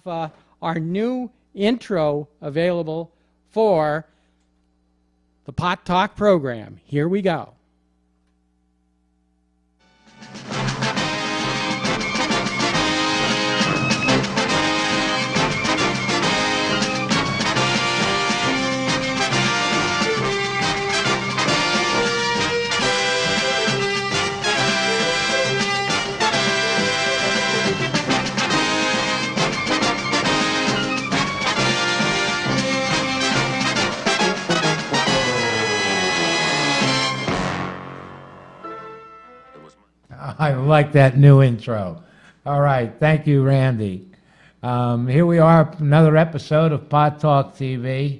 have our new intro available for the Pot Talk program. Here we go. I like that new intro. All right, thank you, Randy. Here we are, another episode of Pot Talk TV.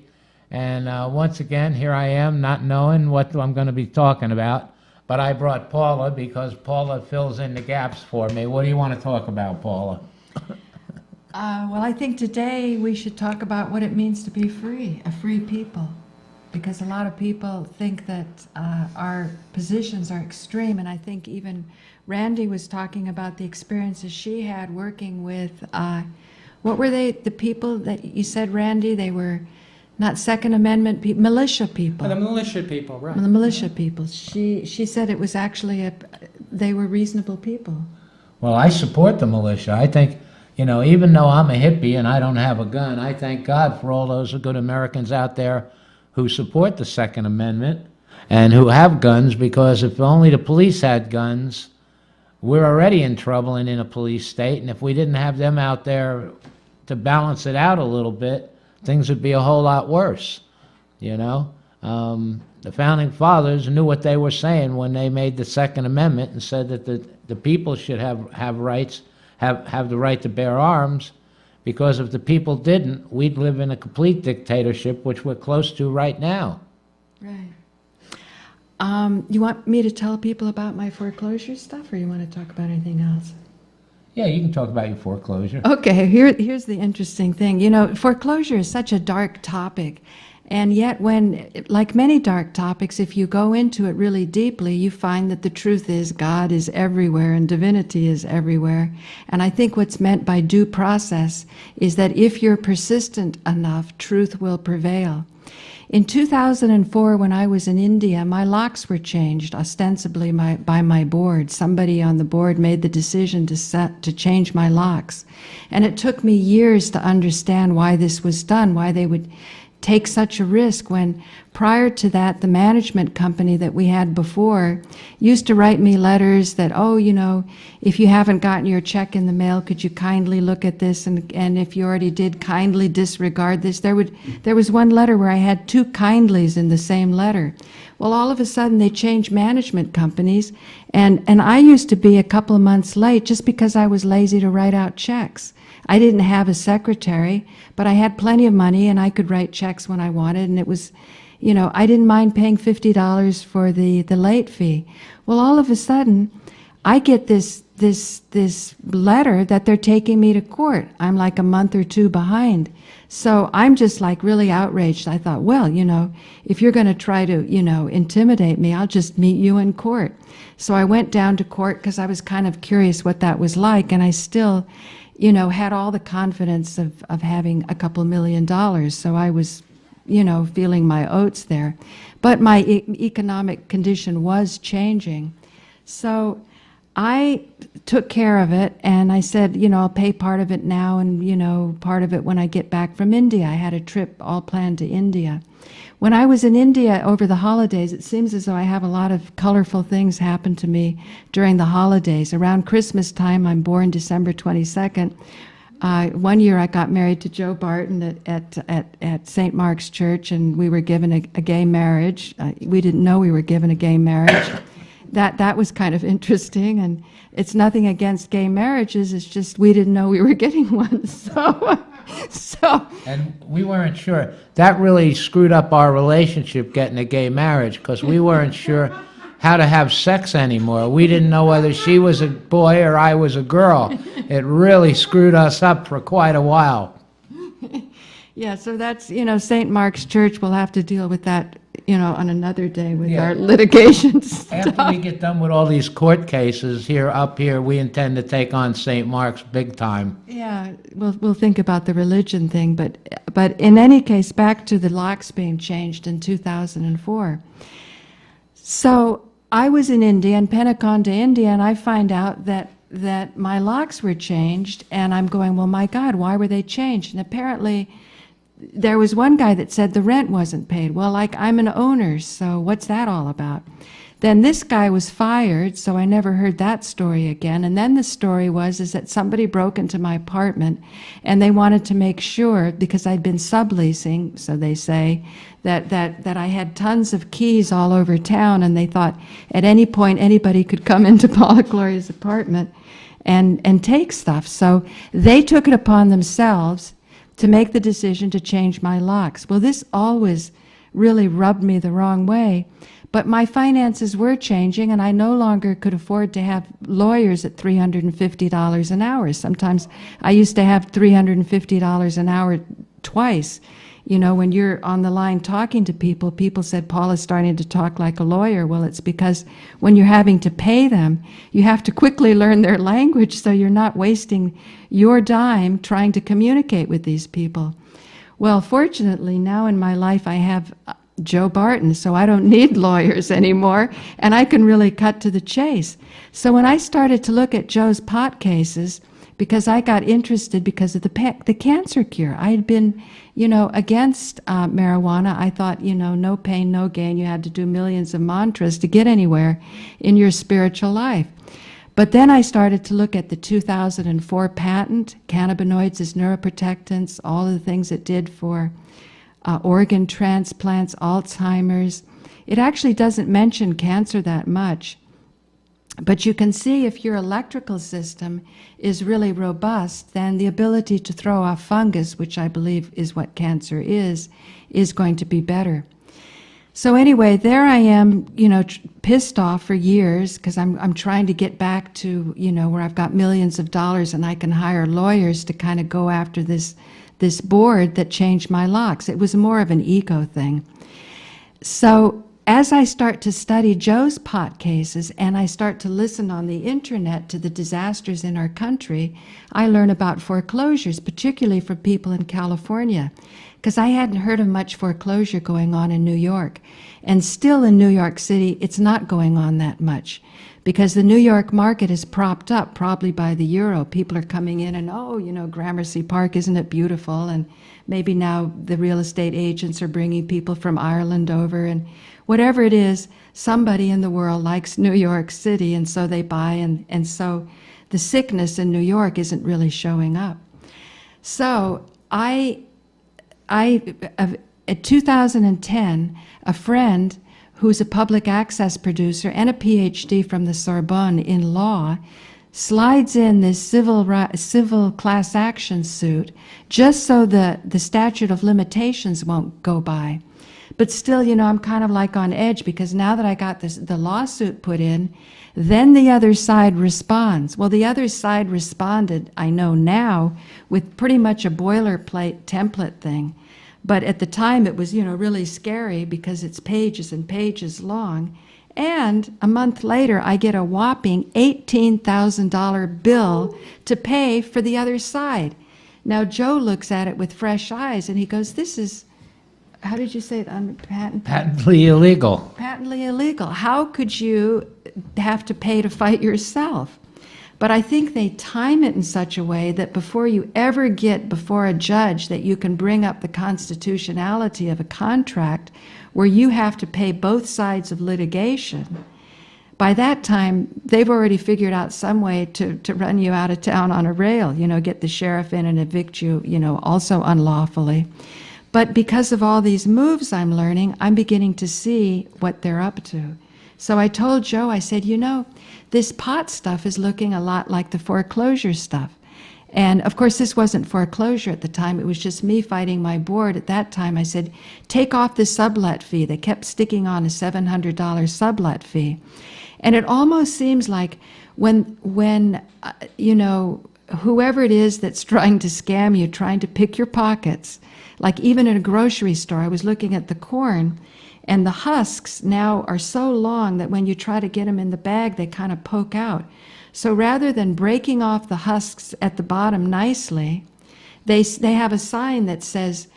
And once again, here I am, not knowing what I'm going to be talking about. But I brought Paula because Paula fills in the gaps for me. What do you want to talk about, Paula? Well, I think today we should talk about what it means to be free, a free people. Because a lot of people think that our positions are extreme, and I think even Randy was talking about the experiences she had working with, what were they, the people that you said, Randy, they were not Second Amendment people, militia people. The militia people, right. The militia people. She said it was actually, they were reasonable people. Well, I support the militia. I think, you know, even though I'm a hippie and I don't have a gun, I thank God for all those good Americans out there who support the Second Amendment and who have guns, because if only the police had guns, we're already in trouble and in a police state, and if we didn't have them out there to balance it out a little bit, things would be a whole lot worse, you know? The Founding Fathers knew what they were saying when they made the Second Amendment and said that the people should have rights, have the right to bear arms, because if the people didn't, we'd live in a complete dictatorship, which we're close to right now. Right. You want me to tell people about my foreclosure stuff, or you want to talk about anything else? Yeah, you can talk about your foreclosure. Okay, here's the interesting thing. You know, foreclosure is such a dark topic. And yet when, like many dark topics, if you go into it really deeply, you find that the truth is God is everywhere and divinity is everywhere. And I think what's meant by due process is that if you're persistent enough, truth will prevail. In 2004, when I was in India, my locks were changed, ostensibly by my board. Somebody on the board made the decision to change my locks. And it took me years to understand why this was done, why they would take such a risk, when prior to that, the management company that we had before used to write me letters that, oh, you know, if you haven't gotten your check in the mail, could you kindly look at this, and if you already did, kindly disregard this. There was one letter where I had 2 kindlies in the same letter. Well, all of a sudden they changed management companies, and I used to be a couple of months late just because I was lazy to write out checks. I didn't have a secretary, but I had plenty of money and I could write checks when I wanted, and it was, you know, I didn't mind paying $50 for the late fee. Well, all of a sudden, I get this letter that they're taking me to court. I'm like a month or 2 behind. So I'm just like really outraged. I thought, well, you know, if you're going to try to, you know, intimidate me, I'll just meet you in court. So I went down to court because I was kind of curious what that was like, and I still, you know, had all the confidence of having a couple $1 million. So I was, you know, feeling my oats there. But my economic condition was changing. So I took care of it, and I said, you know, I'll pay part of it now and, you know, part of it when I get back from India. I had a trip all planned to India. When I was in India over the holidays, it seems as though I have a lot of colorful things happen to me during the holidays. Around Christmas time, I'm born December 22nd. One year I got married to Joe Barton at St. Mark's Church, and we were given a gay marriage. We didn't know we were given a gay marriage. That was kind of interesting, and it's nothing against gay marriages, it's just we didn't know we were getting one. So And we weren't sure. That really screwed up our relationship, getting a gay marriage, because we weren't sure how to have sex anymore. We didn't know whether she was a boy or I was a girl. It really screwed us up for quite a while. Yeah, so that's, you know, St. Mark's Church will have to deal with that on another day with Yeah. our litigation stuff. After we get done with all these court cases up here, we intend to take on St. Mark's big time. Yeah, we'll think about the religion thing, but in any case, back to the locks being changed in 2004. So I was in India, in Penaconda, India, and I find out that my locks were changed, and I'm going, well, my God, why were they changed? And apparently, there was one guy that said the rent wasn't paid. Well, like, I'm an owner, so what's that all about? Then this guy was fired, so I never heard that story again. And then the story is that somebody broke into my apartment, and they wanted to make sure, because I'd been subleasing, so they say, that I had tons of keys all over town, and they thought at any point anybody could come into Paula Gloria's apartment and take stuff. So they took it upon themselves to make the decision to change my locks. Well, this always really rubbed me the wrong way, but my finances were changing, and I no longer could afford to have lawyers at $350 an hour. Sometimes I used to have $350 an hour twice. When you're on the line talking to people, people said, Paula's starting to talk like a lawyer. Well, it's because when you're having to pay them, you have to quickly learn their language so you're not wasting your dime trying to communicate with these people. Well, fortunately, now in my life I have Joe Barton, so I don't need lawyers anymore, and I can really cut to the chase. So when I started to look at Joe's pot cases, because I got interested because of the cancer cure. I had been, against marijuana. I thought, no pain, no gain. You had to do millions of mantras to get anywhere in your spiritual life. But then I started to look at the 2004 patent, cannabinoids as neuroprotectants, all of the things it did for organ transplants, Alzheimer's. It actually doesn't mention cancer that much. But you can see if your electrical system is really robust, then the ability to throw off fungus, which I believe is what cancer is going to be better. So anyway, there I am, pissed off for years because I'm trying to get back to, where I've got millions of dollars and I can hire lawyers to kind of go after this board that changed my locks. It was more of an ego thing. So as I start to study Joe's pot cases and I start to listen on the internet to the disasters in our country, I learn about foreclosures, particularly for people in California, because I hadn't heard of much foreclosure going on in New York. And still in New York City, it's not going on that much because the New York market is propped up probably by the euro. People are coming in and, Gramercy Park, isn't it beautiful? And maybe now the real estate agents are bringing people from Ireland over, and whatever it is, somebody in the world likes New York City, and so they buy, and so the sickness in New York isn't really showing up. So at 2010, a friend who's a public access producer and a PhD from the Sorbonne in law slides in this civil class action suit just so the statute of limitations won't go by. But still, I'm kind of like on edge because now that I got the lawsuit put in, then the other side responds. Well, the other side responded, I know now, with pretty much a boilerplate template thing. But at the time, it was, really scary because it's pages and pages long. And a month later, I get a whopping $18,000 bill to pay for the other side. Now, Joe looks at it with fresh eyes, and he goes, this is, how did you say it? Patently illegal. Patently illegal. How could you have to pay to fight yourself? But I think they time it in such a way that before you ever get before a judge that you can bring up the constitutionality of a contract where you have to pay both sides of litigation, by that time, they've already figured out some way to run you out of town on a rail, get the sheriff in and evict you, also unlawfully. But because of all these moves I'm learning, I'm beginning to see what they're up to. So I told Joe, I said, this pot stuff is looking a lot like the foreclosure stuff. And of course, this wasn't foreclosure at the time. It was just me fighting my board. At that time, I said, take off the sublet fee. They kept sticking on a $700 sublet fee. And it almost seems like when whoever it is that's trying to scam you, trying to pick your pockets, like even in a grocery store, I was looking at the corn, And the husks now are so long that when you try to get them in the bag, they kind of poke out. So rather than breaking off the husks at the bottom nicely, they have a sign that says,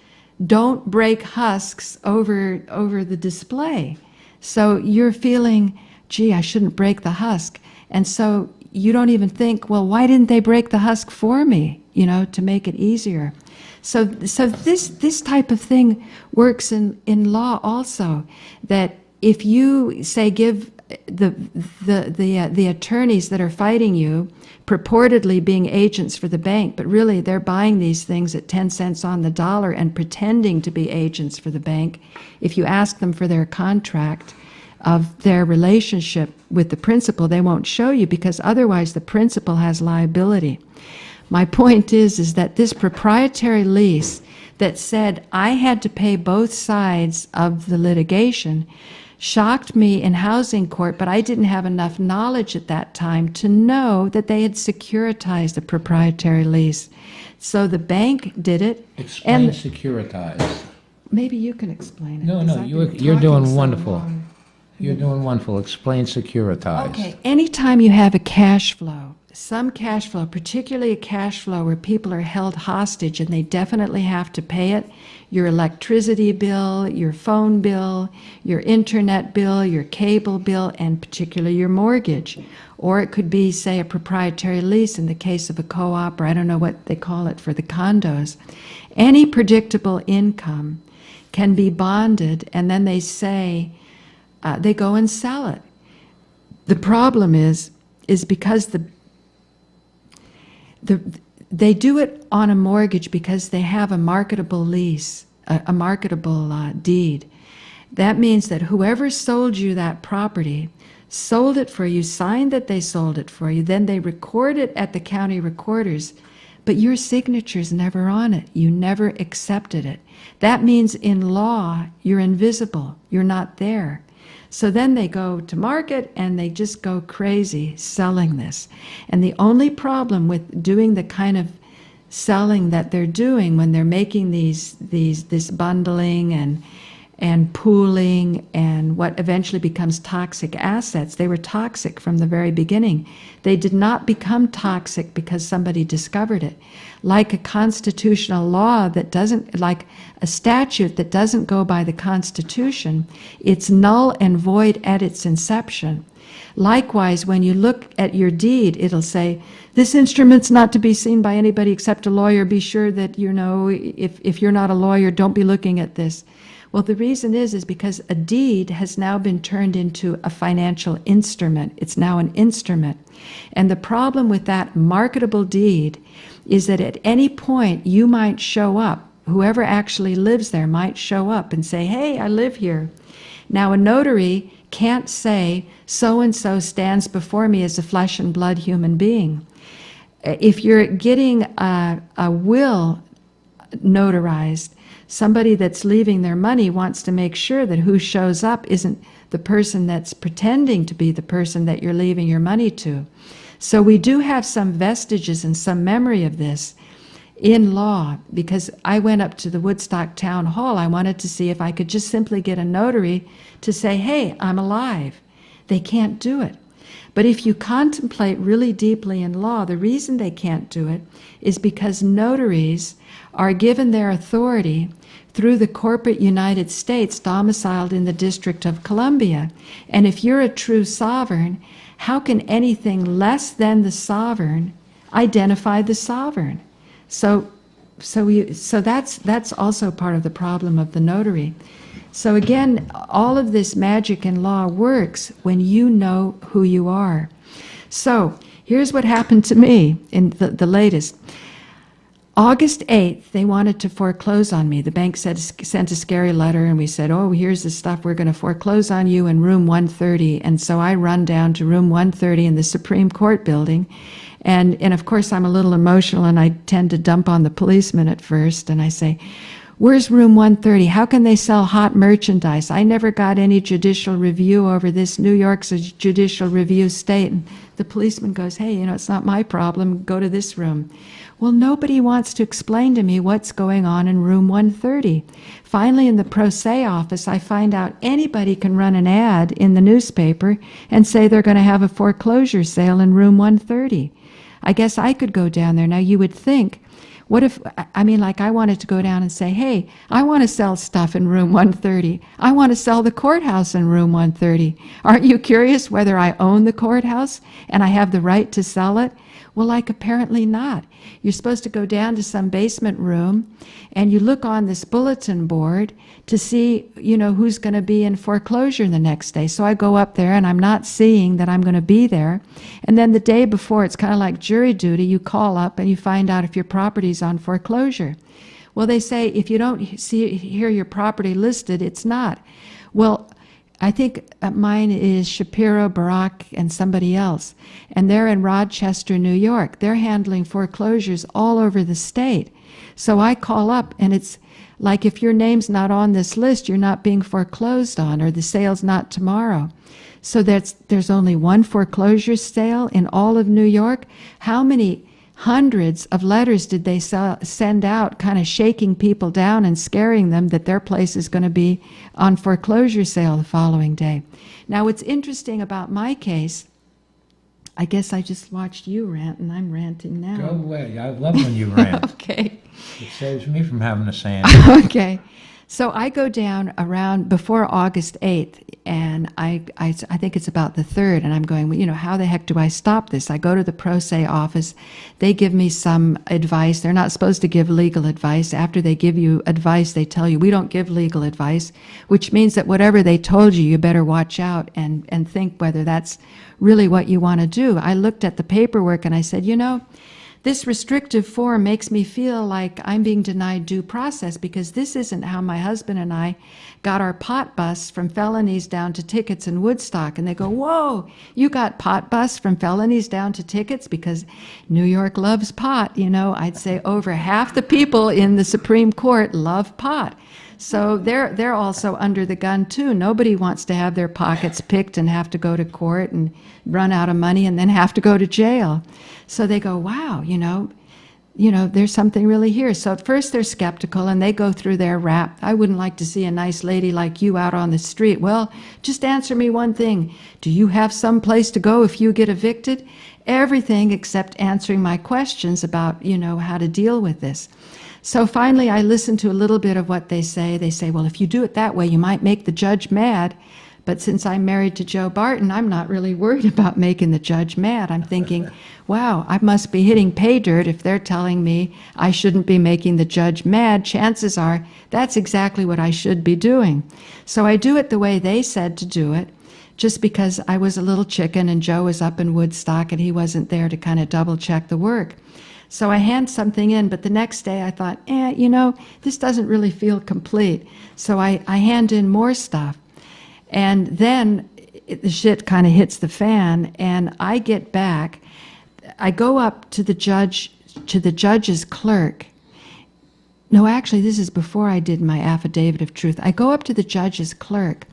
"Don't break husks over the display." So you're feeling, gee, I shouldn't break the husk. And so you don't even think, well, why didn't they break the husk for me, to make it easier? So this type of thing works in law also, that if you say give the attorneys that are fighting you, purportedly being agents for the bank, but really they're buying these things at 10 cents on the dollar and pretending to be agents for the bank, if you ask them for their contract of their relationship with the principal, they won't show you, because otherwise the principal has liability. My point is that this proprietary lease that said I had to pay both sides of the litigation shocked me in housing court, but I didn't have enough knowledge at that time to know that they had securitized a proprietary lease. So the bank did it. Explain securitized. Maybe you can explain it. No, 'cause no, I've you're been doing talking so wonderful. long. You're doing wonderful. Explain securitized. Okay, anytime you have a cash flow, some cash flow, particularly a cash flow where people are held hostage and they definitely have to pay it, your electricity bill, your phone bill, your internet bill, your cable bill, and particularly your mortgage. Or it could be, say, a proprietary lease in the case of a co-op, or I don't know what they call it for the condos. Any predictable income can be bonded, and then they say, they go and sell it. The problem is because they do it on a mortgage because they have a marketable lease, a marketable deed. That means that whoever sold you that property sold it for you, signed that they sold it for you, then they record it at the county recorders, but your signature's never on it. You never accepted it. That means in law, you're invisible. You're not there. So then they go to market and they just go crazy selling this. And the only problem with doing the kind of selling that they're doing when they're making this bundling and pooling and what eventually becomes toxic assets, they were toxic from the very beginning. They did not become toxic because somebody discovered it. Like a constitutional law that doesn't, like a statute that doesn't go by the Constitution, it's null and void at its inception. Likewise, when you look at your deed, it'll say, this instrument's not to be seen by anybody except a lawyer. Be sure that, if you're not a lawyer, don't be looking at this. Well, the reason is because a deed has now been turned into a financial instrument. It's now an instrument. And the problem with that marketable deed is that at any point you might show up, whoever actually lives there might show up and say, hey, I live here. Now, a notary can't say, so-and-so stands before me as a flesh and blood human being. If you're getting a will notarized, somebody that's leaving their money wants to make sure that who shows up isn't the person that's pretending to be the person that you're leaving your money to. So we do have some vestiges and some memory of this in law, because I went up to the Woodstock Town Hall. I wanted to see if I could just simply get a notary to say, hey, I'm alive. They can't do it. But if you contemplate really deeply in law, the reason they can't do it is because notaries are given their authority through the corporate United States domiciled in the District of Columbia. And if you're a true sovereign, how can anything less than the sovereign identify the sovereign? So that's also part of the problem of the notary. So again, all of this magic in law works when you know who you are. So here's what happened to me in the latest. August 8th, they wanted to foreclose on me. The bank sent a scary letter, and we said, oh, here's the stuff, we're going to foreclose on you in room 130. And so I run down to room 130 in the Supreme Court building. And of course, I'm a little emotional, and I tend to dump on the policeman at first. And I say, where's room 130? How can they sell hot merchandise? I never got any judicial review over this. New York's a judicial review state. And the policeman goes, hey, it's not my problem. Go to this room. Well, nobody wants to explain to me what's going on in room 130. Finally, in the pro se office, I find out anybody can run an ad in the newspaper and say they're going to have a foreclosure sale in room 130. I guess I could go down there. Now, you would think, what if, I mean, like I wanted to go down and say, hey, I want to sell stuff in room 130. I want to sell the courthouse in room 130. Aren't you curious whether I own the courthouse and I have the right to sell it? Well, like apparently not. You're supposed to go down to some basement room and you look on this bulletin board to see, who's going to be in foreclosure the next day. So I go up there and I'm not seeing that I'm going to be there. And then the day before, it's kind of like jury duty. You call up and you find out if your property's on foreclosure. Well, they say if you don't hear your property listed, it's not. Well, I think mine is Shapiro, Barak, and somebody else. And they're in Rochester, New York. They're handling foreclosures all over the state. So I call up, and it's like if your name's not on this list, you're not being foreclosed on, or the sale's not tomorrow. So there's only one foreclosure sale in all of New York. How many hundreds of letters did they send out, kind of shaking people down and scaring them that their place is going to be on foreclosure sale the following day? Now, what's interesting about my case, I guess I just watched you rant, and I'm ranting now. Go away. I love when you rant. Okay. It saves me from having to say anything. Okay. So I go down around before August 8th, and I think it's about the 3rd, and I'm going, well, how the heck do I stop this? I go to the pro se office. They give me some advice. They're not supposed to give legal advice. After they give you advice, they tell you, we don't give legal advice, which means that whatever they told you, you better watch out and think whether that's really what you want to do. I looked at the paperwork, and I said, this restrictive form makes me feel like I'm being denied due process, because this isn't how my husband and I got our pot bus from felonies down to tickets in Woodstock. And they go, whoa, you got pot bus from felonies down to tickets? Because New York loves pot. I'd say over half the people in the Supreme Court love pot. So they're also under the gun too. Nobody wants to have their pockets picked and have to go to court and run out of money and then have to go to jail. So they go, wow, there's something really here. So at first they're skeptical and they go through their rap. I wouldn't like to see a nice lady like you out on the street. Well, just answer me one thing. Do you have some place to go if you get evicted? Everything except answering my questions about, how to deal with this. So finally, I listen to a little bit of what they say. They say, well, if you do it that way, you might make the judge mad. But since I'm married to Joe Barton, I'm not really worried about making the judge mad. I'm thinking, wow, I must be hitting pay dirt if they're telling me I shouldn't be making the judge mad. Chances are that's exactly what I should be doing. So I do it the way they said to do it, just because I was a little chicken and Joe was up in Woodstock and he wasn't there to kind of double check the work. So I hand something in, but the next day I thought, this doesn't really feel complete. So I hand in more stuff. And then the shit kind of hits the fan, and I get back. I go up to the judge's clerk. No, actually, this is before I did my affidavit of truth. I go up to the judge's clerk,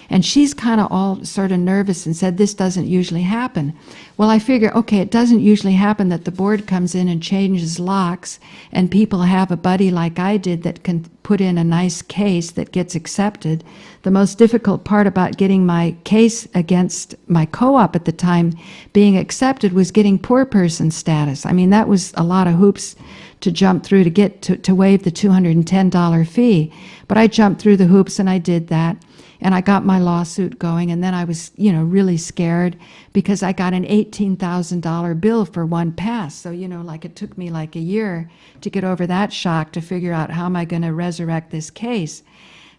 and she's kind of all sort of nervous and said, this doesn't usually happen. Well, I figure, okay, it doesn't usually happen that the board comes in and changes locks and people have a buddy like I did that can put in a nice case that gets accepted. The most difficult part about getting my case against my co-op at the time being accepted was getting poor person status. I mean, that was a lot of hoops to jump through to get to waive the $210 fee. But I jumped through the hoops and I did that. And I got my lawsuit going, and then I was, really scared because I got an $18,000 bill for one pass. So, it took me like a year to get over that shock to figure out how am I going to resurrect this case,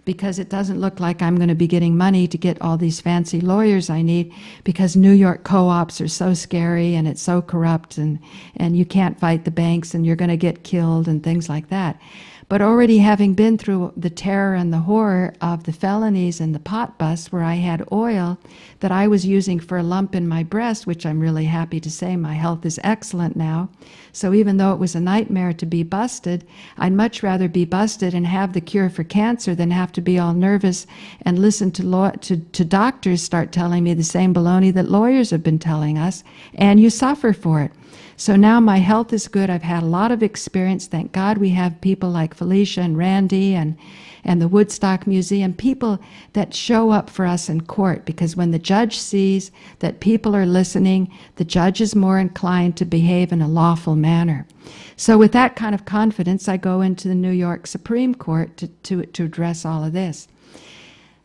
because it doesn't look like I'm going to be getting money to get all these fancy lawyers I need, because New York co-ops are so scary and it's so corrupt, and you can't fight the banks and you're going to get killed and things like that. But already having been through the terror and the horror of the felonies and the pot bust, where I had oil that I was using for a lump in my breast, which I'm really happy to say my health is excellent now. So even though it was a nightmare to be busted, I'd much rather be busted and have the cure for cancer than have to be all nervous and listen to doctors start telling me the same baloney that lawyers have been telling us, and you suffer for it. So now my health is good. I've had a lot of experience. Thank God we have people like Felicia and Randy and the Woodstock Museum, people that show up for us in court, because when the judge sees that people are listening, the judge is more inclined to behave in a lawful manner. So with that kind of confidence, I go into the New York Supreme Court to address all of this.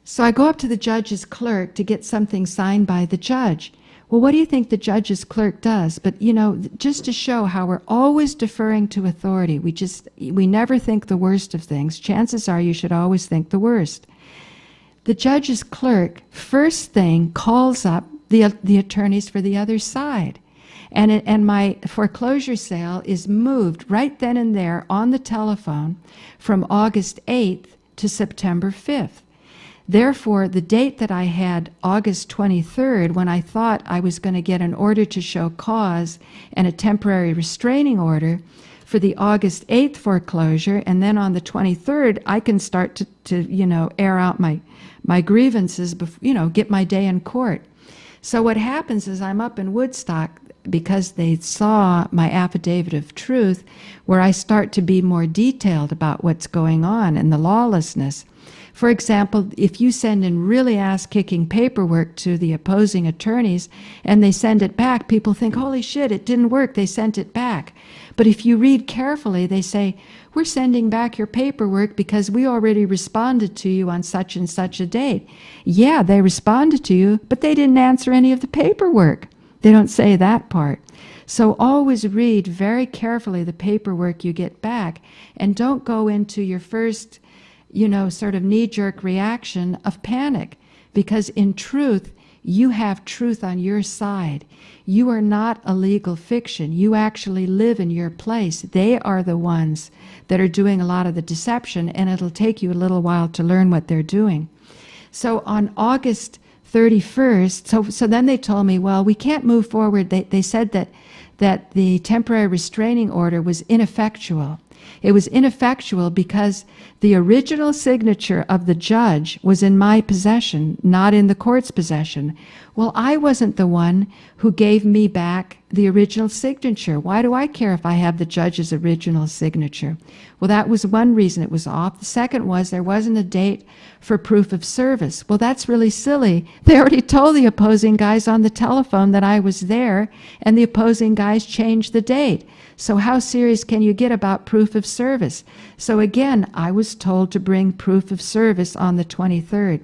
So I go up to the judge's clerk to get something signed by the judge. Well, what do you think the judge's clerk does? But, you know, just to show how we're always deferring to authority, we never think the worst of things. Chances are you should always think the worst. The judge's clerk, first thing, calls up the attorneys for the other side. And my foreclosure sale is moved right then and there on the telephone from August 8th to September 5th. Therefore, the date that I had, August 23rd, when I thought I was going to get an order to show cause and a temporary restraining order for the August 8th foreclosure, and then on the 23rd, I can start to air out my grievances, get my day in court. So what happens is I'm up in Woodstock because they saw my affidavit of truth, where I start to be more detailed about what's going on and the lawlessness. For example, if you send in really ass-kicking paperwork to the opposing attorneys and they send it back, people think, holy shit, it didn't work, they sent it back. But if you read carefully, they say, we're sending back your paperwork because we already responded to you on such and such a date. Yeah, they responded to you, but they didn't answer any of the paperwork. They don't say that part. So always read very carefully the paperwork you get back, and don't go into your first sort of knee-jerk reaction of panic, because in truth, you have truth on your side. You are not a legal fiction. You actually live in your place. They are the ones that are doing a lot of the deception, and it'll take you a little while to learn what they're doing. So on August 31st, so then they told me, well, we can't move forward. They said that the temporary restraining order was ineffectual. It was ineffectual because the original signature of the judge was in my possession, not in the court's possession. Well, I wasn't the one who gave me back the original signature. Why do I care if I have the judge's original signature? Well, that was one reason it was off. The second was there wasn't a date for proof of service. Well, that's really silly. They already told the opposing guys on the telephone that I was there, and the opposing guys changed the date. So how serious can you get about proof of service? So again, I was told to bring proof of service on the 23rd.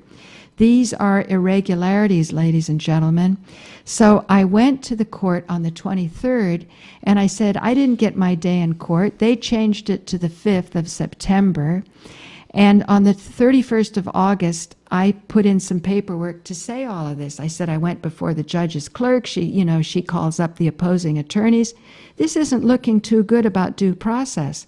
These are irregularities, ladies and gentlemen. So I went to the court on the 23rd, and I said, I didn't get my day in court. They changed it to the 5th of September. And on the 31st of August, I put in some paperwork to say all of this. I said I went before the judge's clerk. She calls up the opposing attorneys. This isn't looking too good about due process.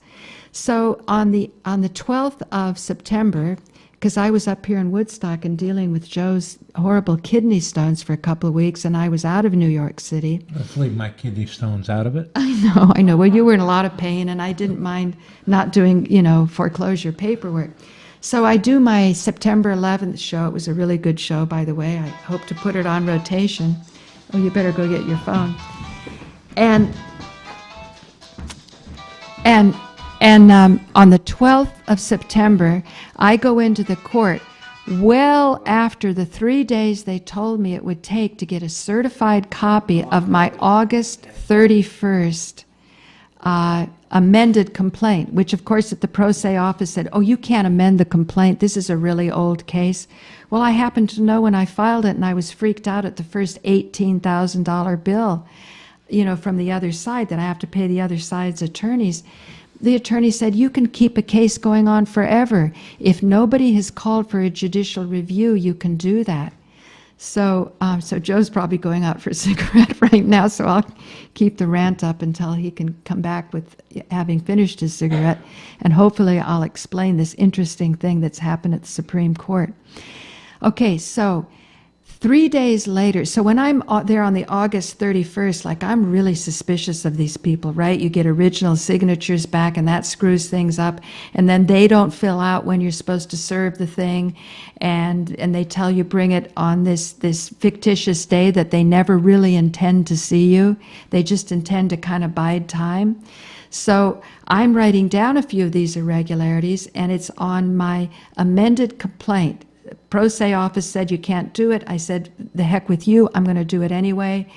So on the 12th of September, because I was up here in Woodstock and dealing with Joe's horrible kidney stones for a couple of weeks, and I was out of New York City. Let's leave my kidney stones out of it. I know. Well, you were in a lot of pain, and I didn't mind not doing, foreclosure paperwork. So I do my September 11th show. It was a really good show, by the way. I hope to put it on rotation. Oh, you better go get your phone. And on the 12th of September, I go into the court well after the 3 days they told me it would take to get a certified copy of my August 31st amended complaint, which of course at the pro se office said, oh, you can't amend the complaint. This is a really old case. Well, I happened to know when I filed it, and I was freaked out at the first $18,000 bill, from the other side, that I have to pay the other side's attorneys. The attorney said, you can keep a case going on forever. If nobody has called for a judicial review, you can do that. So Joe's probably going out for a cigarette right now, so I'll keep the rant up until he can come back with having finished his cigarette, and hopefully I'll explain this interesting thing that's happened at the Supreme Court. Okay, so 3 days later, so when I'm there on the August 31st, like I'm really suspicious of these people, right? You get original signatures back and that screws things up, and then they don't fill out when you're supposed to serve the thing, and they tell you bring it on this fictitious day that they never really intend to see you. They just intend to kind of bide time. So I'm writing down a few of these irregularities, and it's on my amended complaint. Pro se office said you can't do it. I said, the heck with you, I'm going to do it anyway.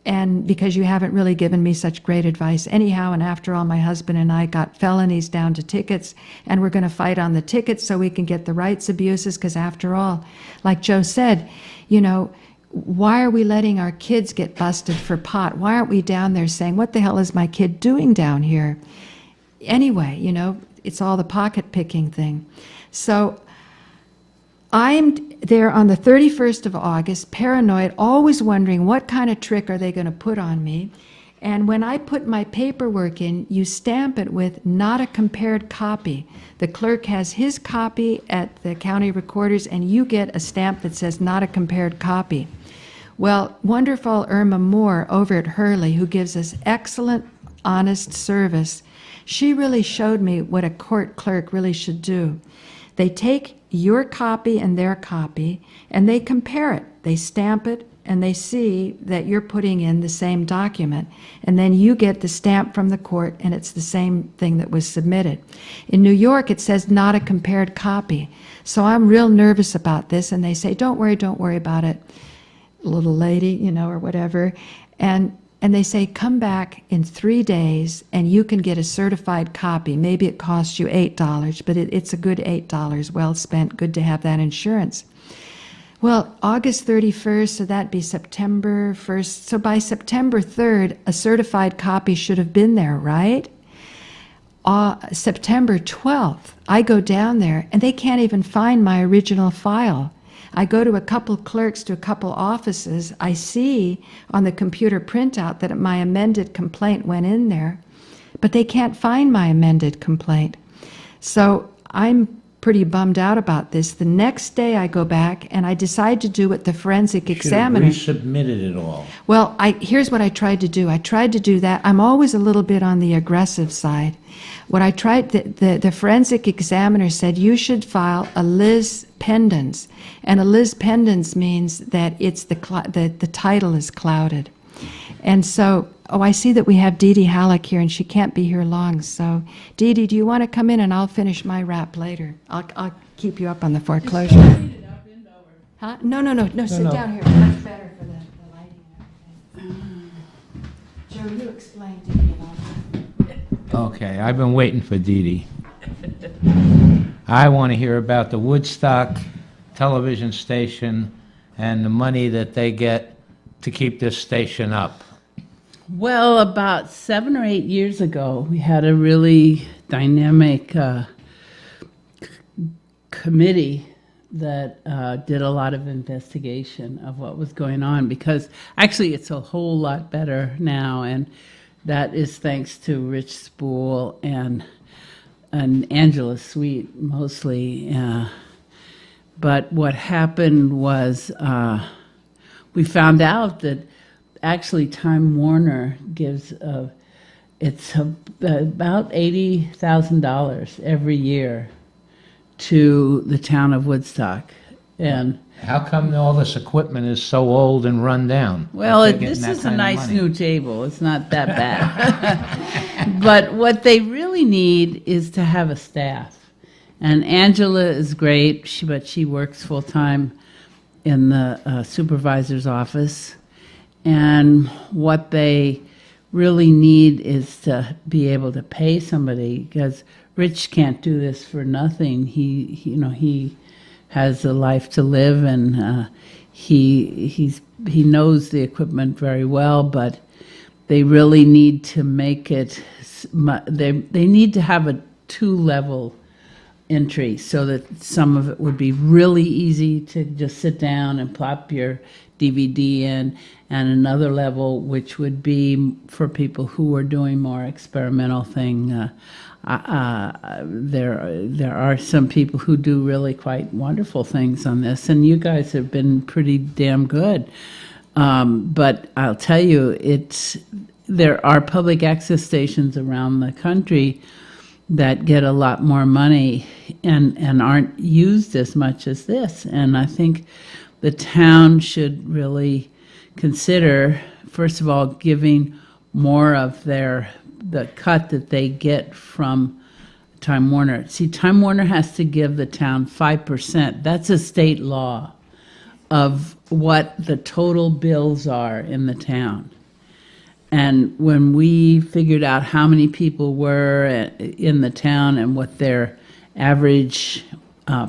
And because you haven't really given me such great advice anyhow, and after all, my husband and I got felonies down to tickets, and we're going to fight on the tickets so we can get the rights abuses, because after all, like Joe said, you know, why are we letting our kids get busted for pot? Why aren't we down there saying, what the hell is my kid doing down here? Anyway, you know, it's all the pocket picking thing. So I'm there on the 31st of August, paranoid, always wondering what kind of trick are they going to put on me. And when I put my paperwork in, you stamp it with not a compared copy. The clerk has his copy at the county recorder's, and you get a stamp that says not a compared copy. Well, wonderful Irma Moore over at Hurley, who gives us excellent, honest service, she really showed me what a court clerk really should do. They take your copy and their copy, and they compare it. They stamp it, and they see that you're putting in the same document. And then you get the stamp from the court, and it's the same thing that was submitted. In New York, it says not a compared copy. So I'm real nervous about this, and they say, don't worry about it, little lady, you know, or whatever. And they say, come back in 3 days and you can get a certified copy. Maybe it costs you $8, but it's a good $8 well spent. Good to have that insurance. Well, August 31st, so that'd be September 1st. So by September 3rd, a certified copy should have been there, right? September 12th, I go down there and they can't even find my original file. I go to a couple clerks, to a couple offices. I see on the computer printout that my amended complaint went in there, but they can't find my amended complaint. So I'm pretty bummed out about this. The next day I go back and I decide to do what the forensic examiner... Should have resubmitted it all. Well, here's what I tried to do. I tried to do that. I'm always a little bit on the aggressive side. What I tried, the forensic examiner said you should file a lis pendens, and a lis pendens means that it's the title is clouded. And so, I see that we have DeeDee Halleck here, and she can't be here long. So, DeeDee, do you want to come in, and I'll finish my rap later? I'll keep you up on the foreclosure. Huh? No, sit down here. Much better for the lighting and everything. Joe, you explain to me about that. Okay, I've been waiting for DeeDee. I want to hear about the Woodstock television station and the money that they get to keep this station up. Well, about 7 or 8 years ago, we had a really dynamic committee that did a lot of investigation of what was going on, because actually it's a whole lot better now, and that is thanks to Rich Spool and Angela Sweet mostly. But what happened was we found out that actually Time Warner gives it's about $80,000 every year to the town of Woodstock. And how come all this equipment is so old and run down? well, this is a nice new table. It's not that bad. But what they really need is to have a staff. And Angela is great, but she works full-time in the supervisor's office. And what they really need is to be able to pay somebody, because Rich can't do this for nothing. He has a life to live, and he knows the equipment very well. But they really need to make it. They need to have a 2-level entry so that some of it would be really easy to just sit down and plop your DVD in, and another level which would be for people who are doing more experimental thing. there are some people who do really quite wonderful things on this, and you guys have been pretty damn good. But I'll tell you, there are public access stations around the country that get a lot more money and aren't used as much as this. And I think the town should really consider, first of all, giving more of the cut that they get from Time Warner. See, Time Warner has to give the town 5%. That's a state law of what the total bills are in the town. And when we figured out how many people were in the town and what their average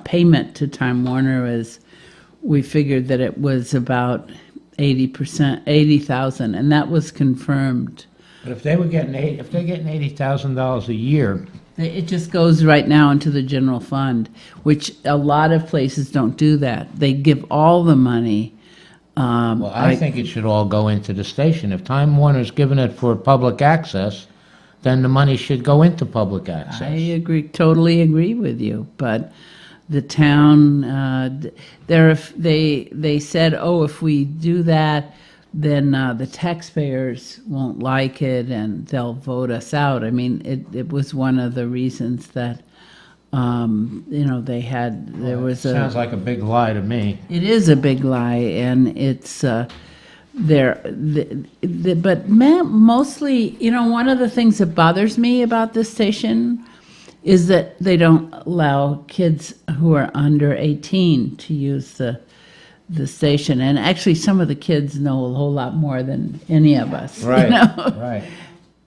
payment to Time Warner was, we figured that it was about 80,000, and that was confirmed. But if they're getting $80,000 a year, It just goes right now into the general fund, which a lot of places don't do that. They give all the money. well, I think it should all go into the station. If Time Warner's giving it for public access, then the money should go into public access. I totally agree with you, but the town, they said, oh, if we do that, then the taxpayers won't like it and they'll vote us out. I mean, it was one of the reasons that, Sounds like a big lie to me. It is a big lie, and it's but mostly, one of the things that bothers me about this station is that they don't allow kids who are under 18 to use the station. And actually, some of the kids know a whole lot more than any of us. Right, Right.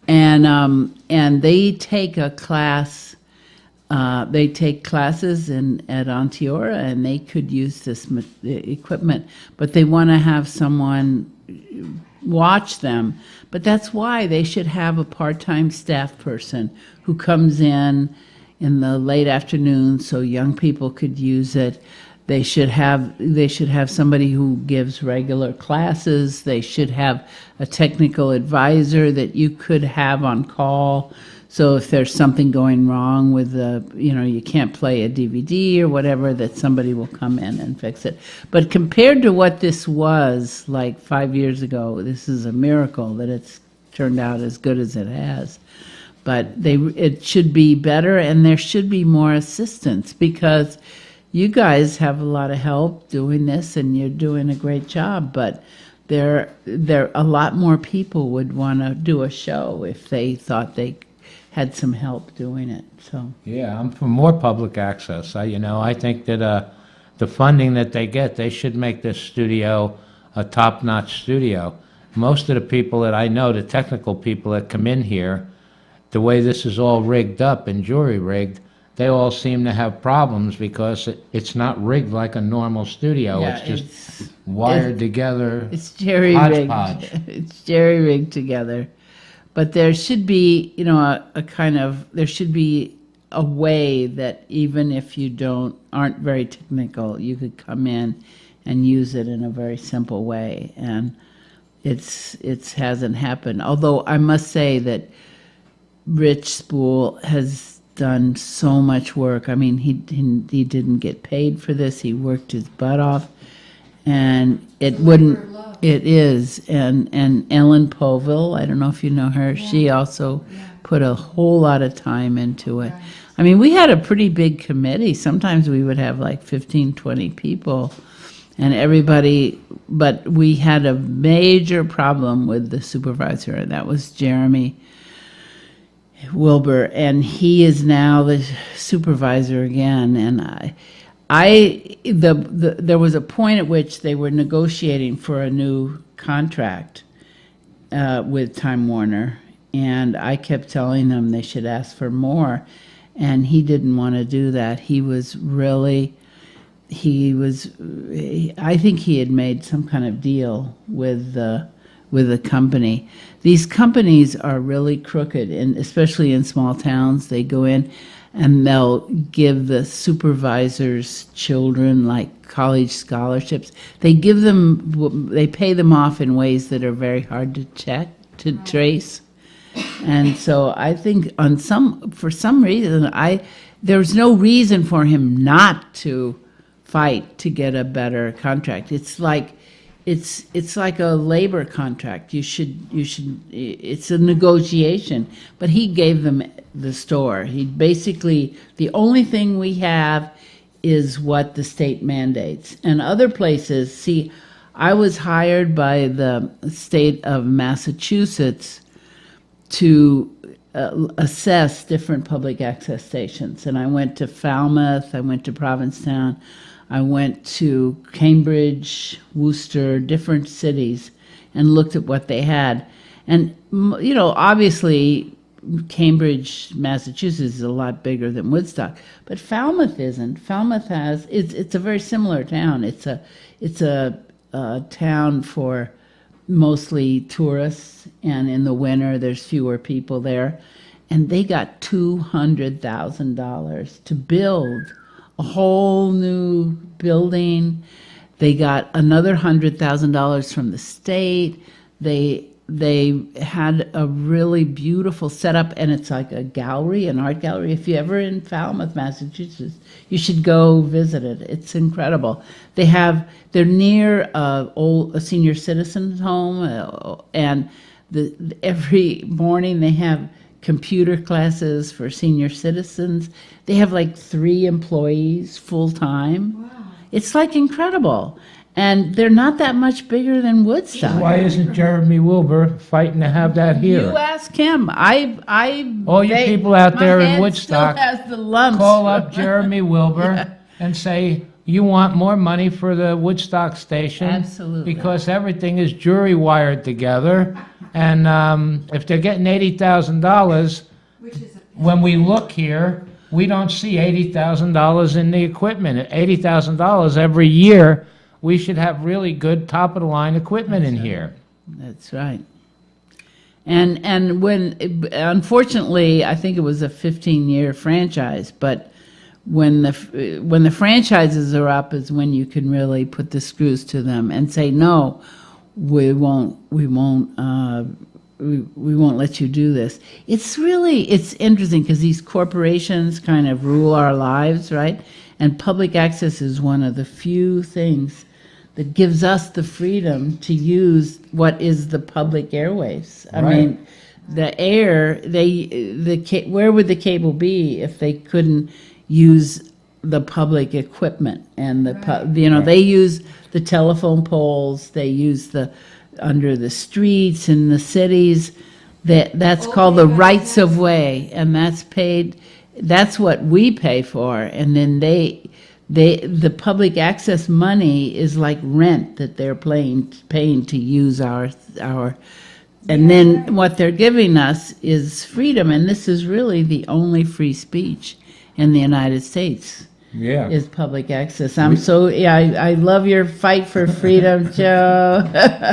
And they take a class. They take classes at Onteora, and they could use this equipment, but they want to have someone watch them. But that's why they should have a part-time staff person who comes in the late afternoon so young people could use it. They should have somebody who gives regular classes. They should have a technical advisor that you could have on call. So if there's something going wrong with you can't play a DVD or whatever, that somebody will come in and fix it. But compared to what this was like 5 years ago, this is a miracle that it's turned out as good as it has. But it should be better, and there should be more assistance, because you guys have a lot of help doing this, and you're doing a great job. But there a lot more people would want to do a show if they thought they had some help doing it. So Yeah, I'm for more public access. I think that the funding that they get, they should make this studio a top-notch studio. Most of the people that I know, the technical people that come in here, the way this is all rigged up and jury-rigged, they all seem to have problems because it's not rigged like a normal studio. Yeah, it's just wired together. It's jerry-rigged. Hodgepodge. It's jerry-rigged together. But there should be, there should be a way that even if you aren't very technical, you could come in and use it in a very simple way. And it hasn't happened. Although I must say that Rich Spool has done so much work. I mean, he didn't get paid for this. He worked his butt off, and it wouldn't. It is, and Ellen Poville, I don't know if you know her, she also put a whole lot of time into it. I mean, we had a pretty big committee. Sometimes we would have like 15, 20 people, and everybody, but we had a major problem with the supervisor, and that was Jeremy Wilbur, and he is now the supervisor again. And there was a point at which they were negotiating for a new contract with Time Warner, and I kept telling them they should ask for more, and he didn't want to do that. I think he had made some kind of deal with the company. These companies are really crooked, and especially in small towns, they go in and they'll give the supervisors' children like college scholarships. They pay them off in ways that are very hard to trace. And so I think for some reason, there's no reason for him not to fight to get a better contract. It's like a labor contract. It's a negotiation. But he gave them the store. He basically, the only thing we have is what the state mandates. And other places, see, I was hired by the state of Massachusetts to assess different public access stations. And I went to Falmouth, I went to Provincetown, I went to Cambridge, Worcester, different cities, and looked at what they had. And, you know, obviously, Cambridge, Massachusetts is a lot bigger than Woodstock, but Falmouth isn't. Falmouth has, it's a very similar town. It's a town for mostly tourists, and in the winter there's fewer people there. And they got $200,000 to build a whole new building. They got another $100,000 from the state. They had a really beautiful setup, and it's like a gallery, an art gallery. If you're ever in Falmouth, Massachusetts, you should go visit it. It's incredible. They're near a senior citizens home, and every morning they have computer classes for senior citizens. They have like 3 employees full time. Wow. It's like incredible. And they're not that much bigger than Woodstock. Why isn't Jeremy Wilbur fighting to have that here? You ask him. All you people out there in Woodstock, still has the lumps. Call up Jeremy Wilbur and say, you want more money for the Woodstock station? Absolutely. Because everything is jury wired together. And if they're getting $80,000, when we look here, we don't see $80,000 in the equipment. $80,000 every year. We should have really good top-of-the-line equipment in here. That's right. And when, unfortunately, I think it was a 15-year franchise, but when the franchises are up is when you can really put the screws to them and say, no, we won't let you do this. It's interesting because these corporations kind of rule our lives, right? And public access is one of the few things that gives us the freedom to use what is the public airwaves. I mean, the air, where would the cable be if they couldn't use the public equipment? And they use the telephone poles, they use under the streets in the cities. That's called the rights of way, and that's paid. That's what we pay for, and then the public access money is like rent that they're paying to use our, and then what they're giving us is freedom, and this is really the only free speech in the United States. Yeah, is public access. I love your fight for freedom, Joe.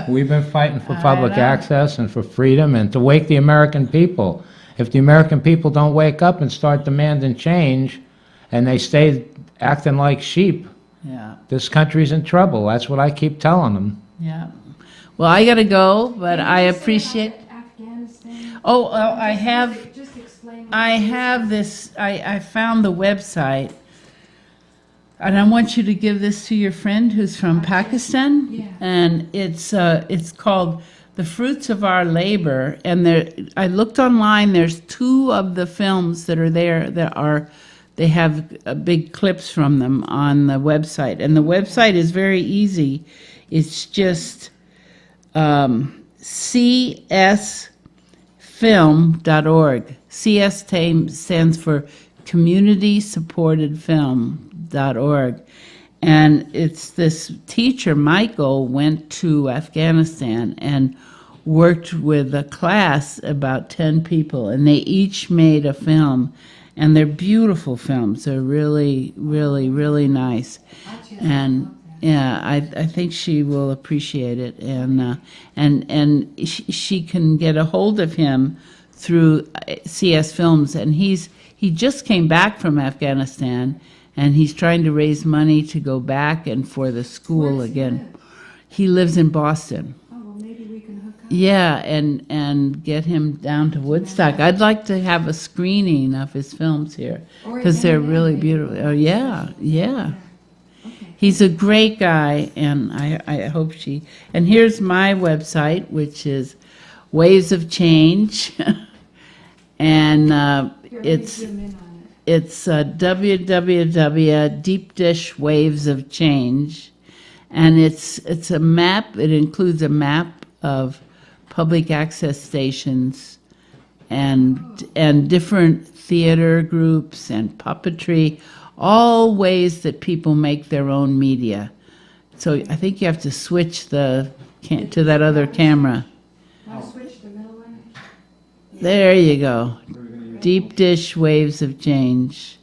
We've been fighting for public access and for freedom and to wake the American people. If the American people don't wake up and start demanding change, and they stay acting like sheep, this country's in trouble. That's what I keep telling them. Yeah. Well, I got to go, but I appreciate. Afghanistan. I have this. I found the website, and I want you to give this to your friend who's from Pakistan. Yeah. And it's called The Fruits of Our Labor. And I looked online. There's 2 of the films that are there they have big clips from them on the website. And the website is very easy. It's just csfilm.org. CS stands for Community Supported Film.org. And it's this teacher, Michael, went to Afghanistan and worked with a class, about 10 people, and they each made a film. And they're beautiful films. They're really, really, really nice. And yeah, I think she will appreciate it. And she can get a hold of him through CS Films. And he just came back from Afghanistan, and he's trying to raise money to go back and for the school again. He lives in Boston. Oh, well, maybe we can hook up. Yeah, and get him down to Woodstock. I'd like to have a screening of his films here because they're really beautiful. Oh yeah, yeah. He's a great guy, and I hope she. And here's my website, which is Waves of Change, and it's www. Deep Dish Waves of Change, and it's a map. It includes a map of public access stations and different theater groups and puppetry, all ways that people make their own media. So I think you have to switch to that other camera. There you go. Deep Dish Waves of Change.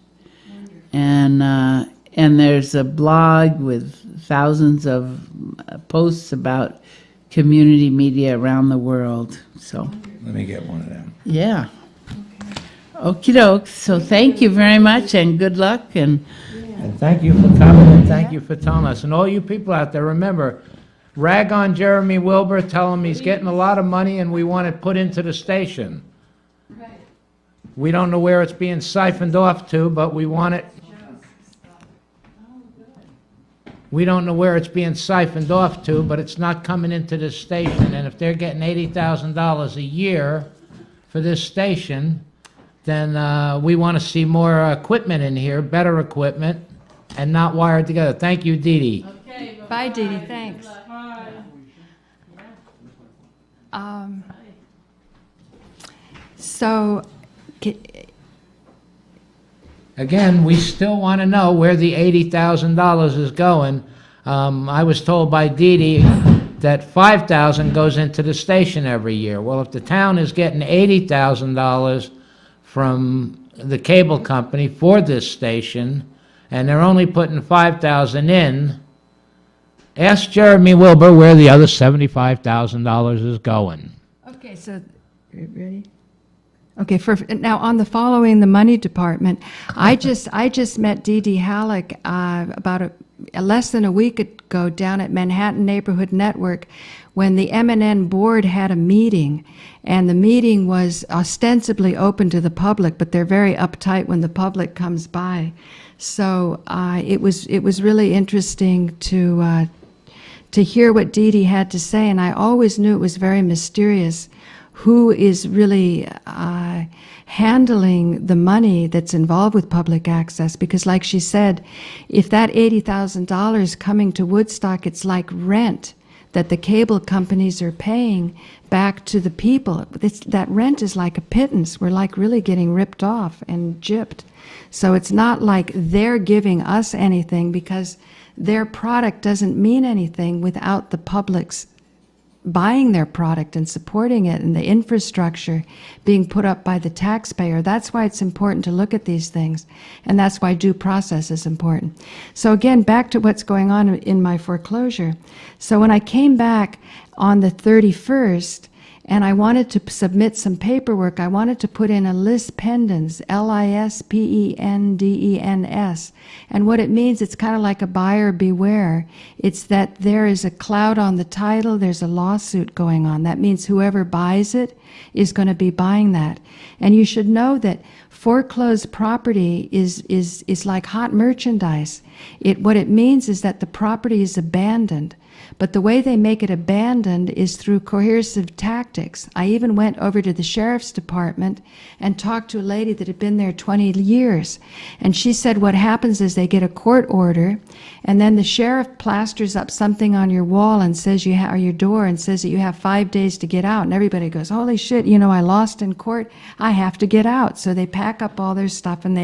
And there's a blog with thousands of posts about community media around the world. So Let me get one of them. yeah. Okie doke. So thank you very much and good luck. And And thank you for coming, and thank you for telling us. And all you people out there, remember, rag on Jeremy Wilbur, tell him he's getting a lot of money and we want it put into the station. We don't know where it's being siphoned off to, but we want it. We don't know where it's being siphoned off to, but it's not coming into this station. And if they're getting $80,000 a year for this station, then we want to see more equipment in here, better equipment, and not wired together. Thank you, DeeDee. okay, Bye, DeeDee, thanks. So, Again, we still want to know where the $80,000 is going. I was told by DeeDee that $5,000 goes into the station every year. Well, if the town is getting $80,000 from the cable company for this station, and they're only putting $5,000 in, ask Jeremy Wilbur where the other $75,000 is going. okay, so, ready? Okay, now on the following the money department, I just met DeeDee Halleck about less than a week ago down at Manhattan Neighborhood Network when the M&N board had a meeting, and the meeting was ostensibly open to the public, but they're very uptight when the public comes by. So it was really interesting to hear what DeeDee had to say, and I always knew it was very mysterious who is really handling the money that's involved with public access. Because like she said, if that $80,000 coming to Woodstock, it's like rent that the cable companies are paying back to the people. That rent is like a pittance. We're like really getting ripped off and gypped. So it's not like they're giving us anything, because their product doesn't mean anything without the public's buying their product and supporting it, and the infrastructure being put up by the taxpayer. That's why it's important to look at these things, and that's why due process is important. So again, back to what's going on in my foreclosure. So when I came back on the 31st, and I wanted to submit some paperwork, I wanted to put in a lis pendens, Lispendens. And what it means, it's kind of like a buyer beware. It's that there is a cloud on the title, there's a lawsuit going on. That means whoever buys it is going to be buying that. And you should know that foreclosed property is like hot merchandise. What it means is that the property is abandoned. But the way they make it abandoned is through coercive tactics. I even went over to the sheriff's department and talked to a lady that had been there 20 years. And she said what happens is they get a court order, and then the sheriff plasters up something on your wall and says or your door, and says that you have 5 days to get out. And everybody goes, holy shit, I lost in court. I have to get out. So they pack up all their stuff and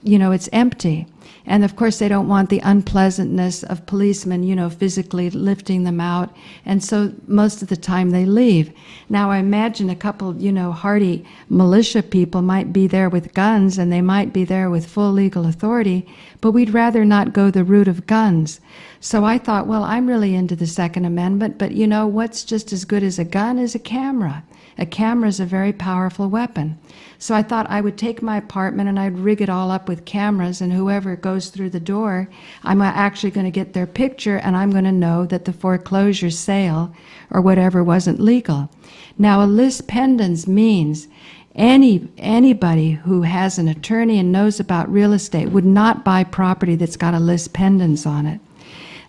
it's empty. And of course, they don't want the unpleasantness of policemen, physically lifting them out. And so most of the time they leave. Now, I imagine a couple, hardy militia people might be there with guns, and they might be there with full legal authority, but we'd rather not go the route of guns. So I thought, well, I'm really into the Second Amendment, but what's just as good as a gun is a camera. A camera is a very powerful weapon. So I thought I would take my apartment and I'd rig it it all up with cameras, and whoever goes through the door, I'm actually going to get their picture, and I'm going to know that the foreclosure sale or whatever wasn't legal. Now, a lis pendens means anybody who has an attorney and knows about real estate would not buy property that's got a lis pendens on it.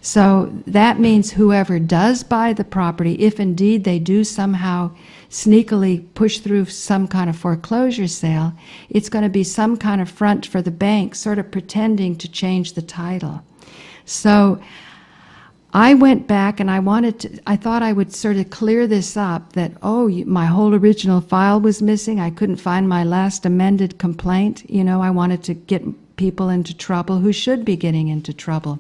So that means whoever does buy the property, if indeed they do somehow sneakily push through some kind of foreclosure sale, it's going to be some kind of front for the bank, sort of pretending to change the title. So I went back and I thought I would sort of clear this up, that, my whole original file was missing. I couldn't find my last amended complaint. I wanted to get people into trouble who should be getting into trouble.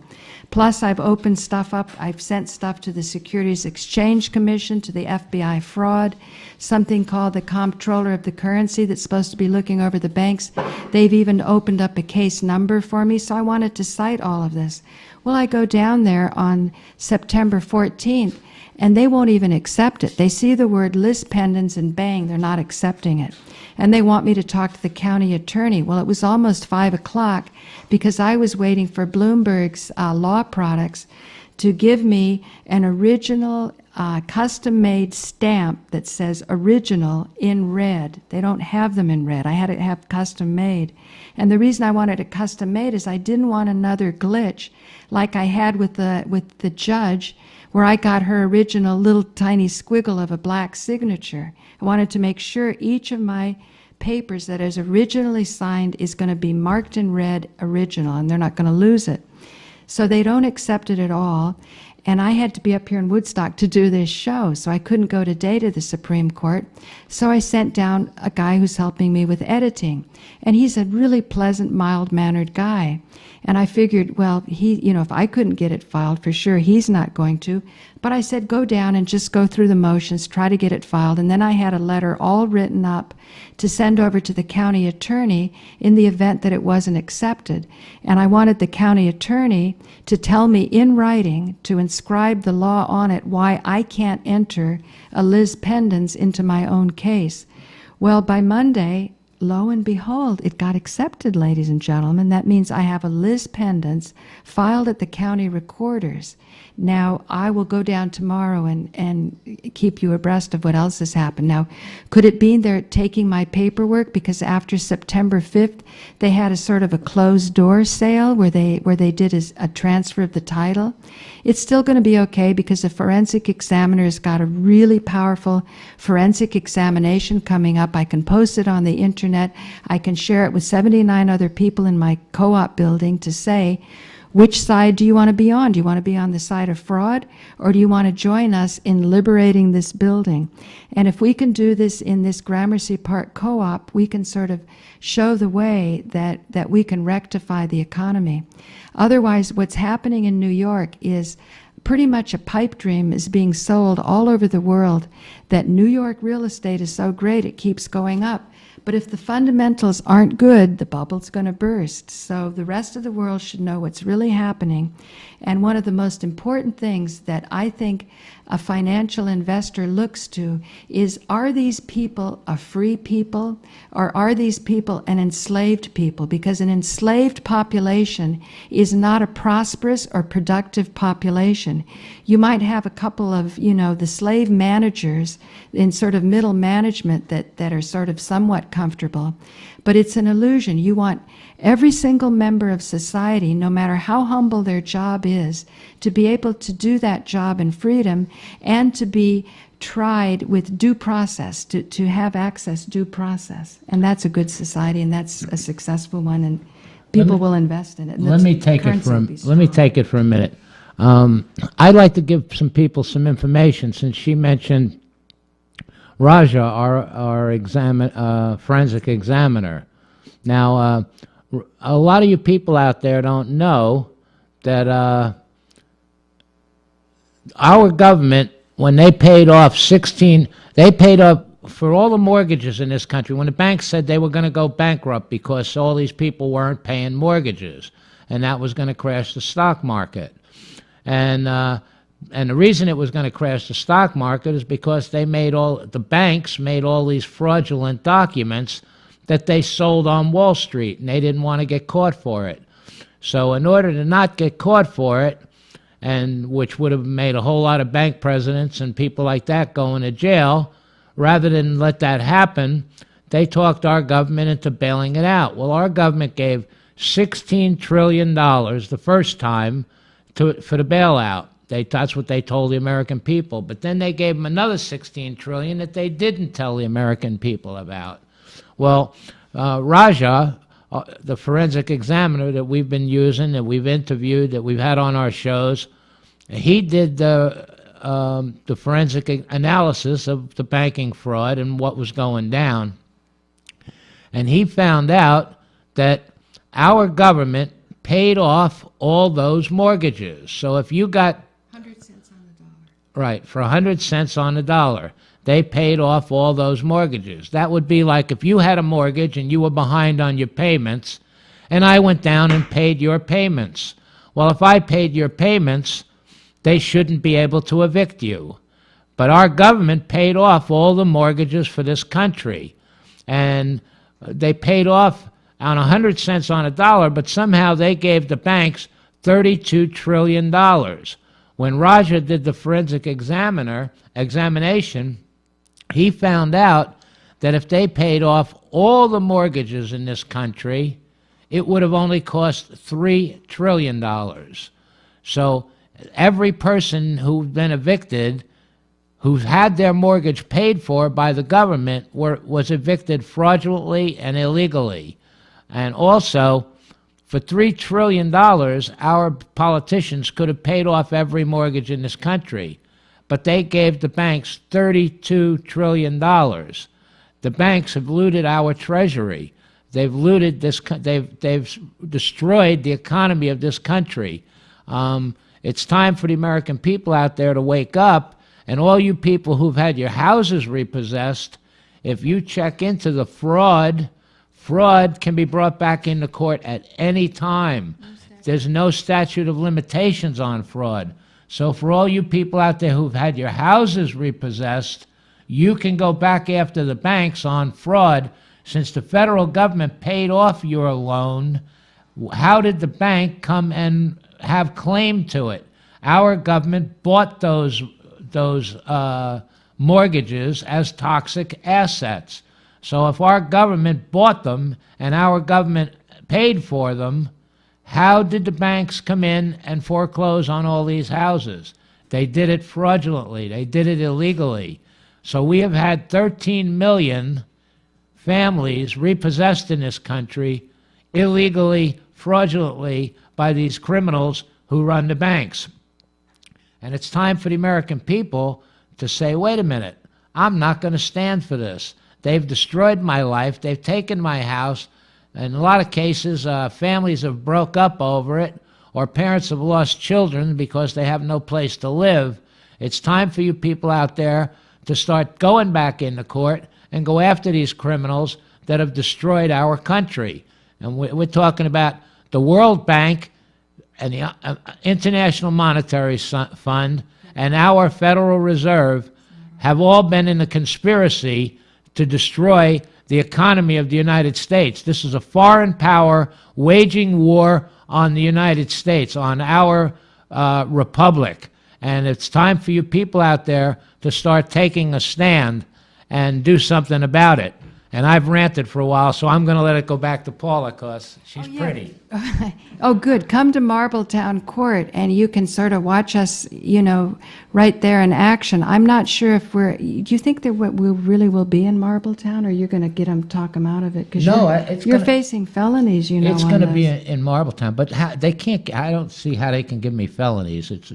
Plus, I've opened stuff up. I've sent stuff to the Securities Exchange Commission, to the FBI fraud, something called the Comptroller of the Currency that's supposed to be looking over the banks. They've even opened up a case number for me, so I wanted to cite all of this. Well, I go down there on September 14th, and they won't even accept it. They see the word lis pendens and bang, they're not accepting it. And they want me to talk to the county attorney. Well, it was almost 5 o'clock because I was waiting for Bloomberg's Law Products to give me an original custom-made stamp that says original in red. They don't have them in red. I had it have custom-made. And the reason I wanted it custom-made is I didn't want another glitch like I had with the judge, where I got her original little tiny squiggle of a black signature. I wanted to make sure each of my papers that is originally signed is going to be marked in red original, and they're not going to lose it. So they don't accept it at all. And I had to be up here in Woodstock to do this show, so I couldn't go today to the Supreme Court. So I sent down a guy who's helping me with editing. And he's a really pleasant, mild-mannered guy. And I figured, well, if I couldn't get it filed, for sure he's not going to. But I said, go down and just go through the motions, try to get it filed. And then I had a letter all written up to send over to the county attorney in the event that it wasn't accepted. And I wanted the county attorney to tell me in writing, to inscribe the law on it, why I can't enter a lis pendens into my own case. Well, by Monday, lo and behold, it got accepted, ladies and gentlemen. That means I have a lis pendens filed at the county recorders. Now, I will go down tomorrow and keep you abreast of what else has happened. Now, could it be they're taking my paperwork because after September 5th, they had a sort of a closed-door sale where they did a transfer of the title? It's still going to be okay because the forensic examiner has got a really powerful forensic examination coming up. I can post it on the internet. I can share it with 79 other people in my co-op building to say, which side do you want to be on? Do you want to be on the side of fraud, or do you want to join us in liberating this building? And if we can do this in this Gramercy Park co-op, we can sort of show the way that we can rectify the economy. Otherwise, what's happening in New York is pretty much a pipe dream is being sold all over the world, that New York real estate is so great it keeps going up. But if the fundamentals aren't good, the bubble's going to burst. So the rest of the world should know what's really happening. And one of the most important things that I think a financial investor looks to is, are these people a free people, or are these people an enslaved people? Because an enslaved population is not a prosperous or productive population. You might have a couple of, the slave managers in sort of middle management that are sort of somewhat comfortable, but it's an illusion. You want every single member of society, no matter how humble their job is, to be able to do that job in freedom and to be tried with due process, to have access due process. And that's a good society, and that's a successful one, and people will invest in it. Let me take it for a minute. I'd like to give some people some information, since she mentioned Raja, our forensic examiner. Now, a lot of you people out there don't know that our government, when they paid off they paid up for all the mortgages in this country, when the banks said they were going to go bankrupt because all these people weren't paying mortgages, and that was going to crash the stock market. And the reason it was going to crash the stock market is because the banks made all these fraudulent documents that they sold on Wall Street, and they didn't want to get caught for it. So in order to not get caught for it, and which would have made a whole lot of bank presidents and people like that go into jail, rather than let that happen, they talked our government into bailing it out. Well, our government gave $16 trillion the first time for the bailout. That's what they told the American people. But then they gave them another $16 trillion that they didn't tell the American people about. Well, Raja, the forensic examiner that we've been using, that we've interviewed, that we've had on our shows, he did the forensic analysis of the banking fraud and what was going down. And he found out that our government paid off all those mortgages. So if you got 100 cents on the dollar. Right, for 100 cents on the dollar, they paid off all those mortgages. That would be like if you had a mortgage and you were behind on your payments, and I went down and paid your payments. Well, if I paid your payments, they shouldn't be able to evict you. But our government paid off all the mortgages for this country. And they paid off on 100 cents on a dollar, but somehow they gave the banks $32 trillion. When Raja did the forensic examination, he found out that if they paid off all the mortgages in this country, it would have only cost $3 trillion. So every person who's been evicted, who's had their mortgage paid for by the government, was evicted fraudulently and illegally. And also, for $3 trillion, our politicians could have paid off every mortgage in this country. But they gave the banks $32 trillion. The banks have looted our treasury. They've looted this. They've destroyed the economy of this country. It's time for the American people out there to wake up. And all you people who've had your houses repossessed, if you check into the fraud can be brought back into court at any time. There's no statute of limitations on fraud. So for all you people out there who've had your houses repossessed, you can go back after the banks on fraud. Since the federal government paid off your loan, how did the bank come and have claim to it? Our government bought those mortgages as toxic assets. So if our government bought them and our government paid for them, how did the banks come in and foreclose on all these houses? They did it fraudulently. They did it illegally. So we have had 13 million families repossessed in this country illegally, fraudulently by these criminals who run the banks. And it's time for the American people to say, wait a minute, I'm not going to stand for this. They've destroyed my life. They've taken my house. In a lot of cases, families have broke up over it, or parents have lost children because they have no place to live. It's time for you people out there to start going back into court and go after these criminals that have destroyed our country. And we're talking about the World Bank and the International Monetary Fund and our Federal Reserve have all been in a conspiracy to destroy the economy of the United States. This is a foreign power waging war on the United States, on our republic. And it's time for you people out there to start taking a stand and do something about it. And I've ranted for a while, so I'm going to let it go back to Paula because she's pretty. Oh, good. Come to Marbletown Court, and you can sort of watch us, right there in action. I'm not sure if do you think that we really will be in Marbletown, or you're going to talk them out of it? Because you're facing felonies, It's going to be in Marbletown, but they can't, I don't see how they can give me felonies. It's,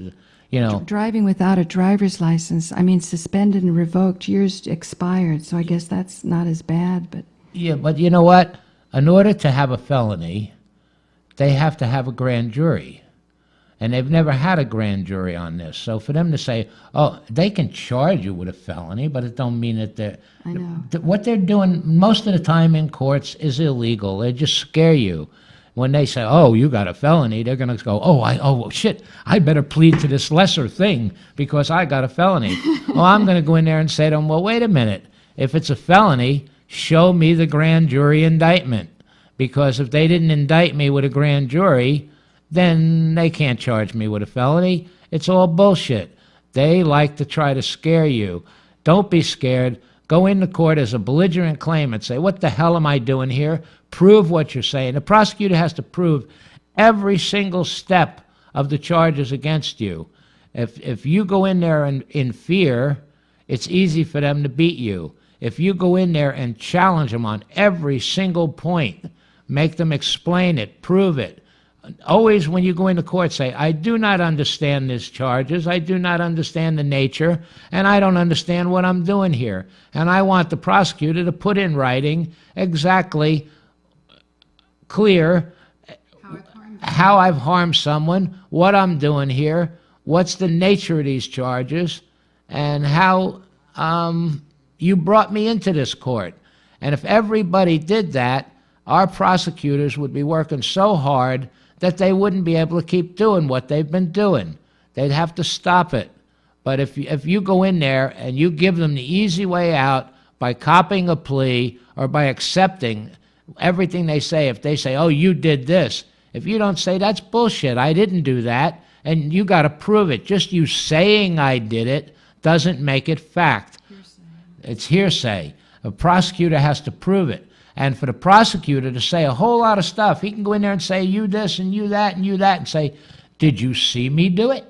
Driving without a driver's license, suspended and revoked, yours expired, so I guess that's not as bad, but... Yeah, but you know what? In order to have a felony, they have to have a grand jury. And they've never had a grand jury on this. So for them to say, oh, they can charge you with a felony, but it don't mean that they're... I know. What they're doing most of the time in courts is illegal. They just scare you. When they say, oh, you got a felony, they're going to go, oh, shit, I better plead to this lesser thing because I got a felony. Well, I'm going to go in there and say to them, well, wait a minute. If it's a felony, show me the grand jury indictment. Because if they didn't indict me with a grand jury, then they can't charge me with a felony. It's all bullshit. They like to try to scare you. Don't be scared. Go into court as a belligerent claimant. Say, what the hell am I doing here? Prove what you're saying. The prosecutor has to prove every single step of the charges against you. If you go in there in fear, it's easy for them to beat you. If you go in there and challenge them on every single point, make them explain it, prove it. Always when you go into court, say, I do not understand these charges, I do not understand the nature, and I don't understand what I'm doing here. And I want the prosecutor to put in writing exactly clear how I've harmed someone, what I'm doing here, what's the nature of these charges, and how you brought me into this court. And if everybody did that, our prosecutors would be working so hard that they wouldn't be able to keep doing what they've been doing. They'd have to stop it. But if you go in there and you give them the easy way out by copying a plea or by accepting everything they say, if they say, oh, you did this, if you don't say, that's bullshit, I didn't do that, and you got to prove it. Just you saying I did it doesn't make it fact. It's hearsay. A prosecutor has to prove it. And for the prosecutor to say a whole lot of stuff, he can go in there and say, you this and you that and you that, and say, did you see me do it?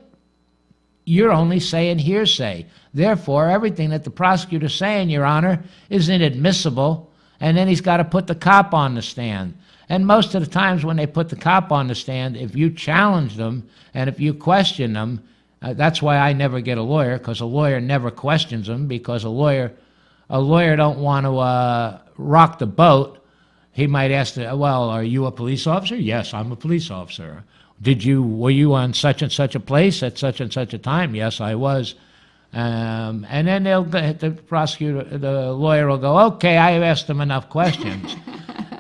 You're only saying hearsay. Therefore, everything that the prosecutor's saying, Your Honor, is inadmissible, and then he's got to put the cop on the stand. And most of the times when they put the cop on the stand, if you challenge them and if you question them, that's why I never get a lawyer, because a lawyer never questions them, because a lawyer don't want to rock the boat. He might ask, well, are you a police officer? Yes, I'm a police officer. Were you on such and such a place at such and such a time? Yes, I was. And then the lawyer will go, okay, I've asked him enough questions,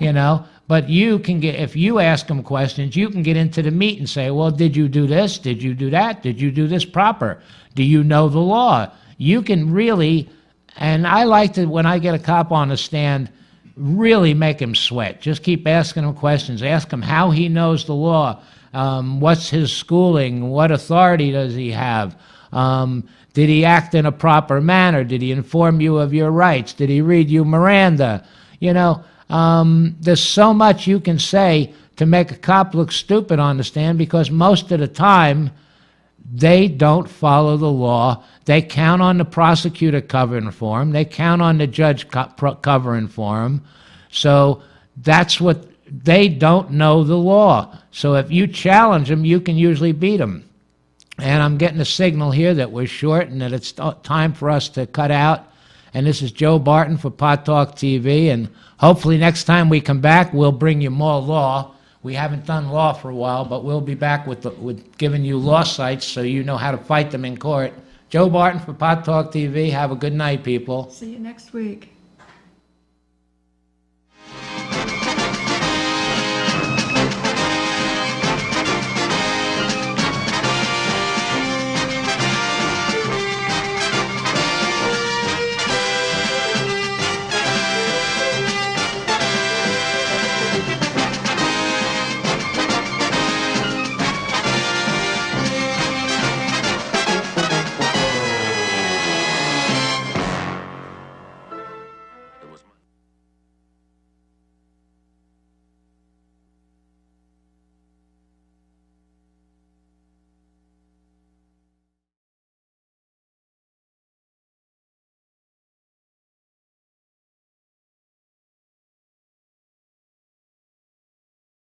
you know. But you can get, if you ask them questions, you can get into the meat and say, well, did you do this? Did you do that? Did you do this proper? Do you know the law? You can really, and I like to, when I get a cop on the stand, really make him sweat. Just keep asking him questions. Ask him how he knows the law. What's his schooling? What authority does he have? Did he act in a proper manner? Did he inform you of your rights? Did he read you Miranda? You know, there's so much you can say to make a cop look stupid on the stand, because most of the time they don't follow the law. They count on the prosecutor covering for them. They count on the judge covering for them. So that's what, they don't know the law. So if you challenge them, you can usually beat them. And I'm getting a signal here that we're short and that it's time for us to cut out. And this is Joe Barton for Pot Talk TV, and hopefully next time we come back, we'll bring you more law. We haven't done law for a while, but we'll be back with giving you law sites so you know how to fight them in court. Joe Barton for Pot Talk TV. Have a good night, people. See you next week.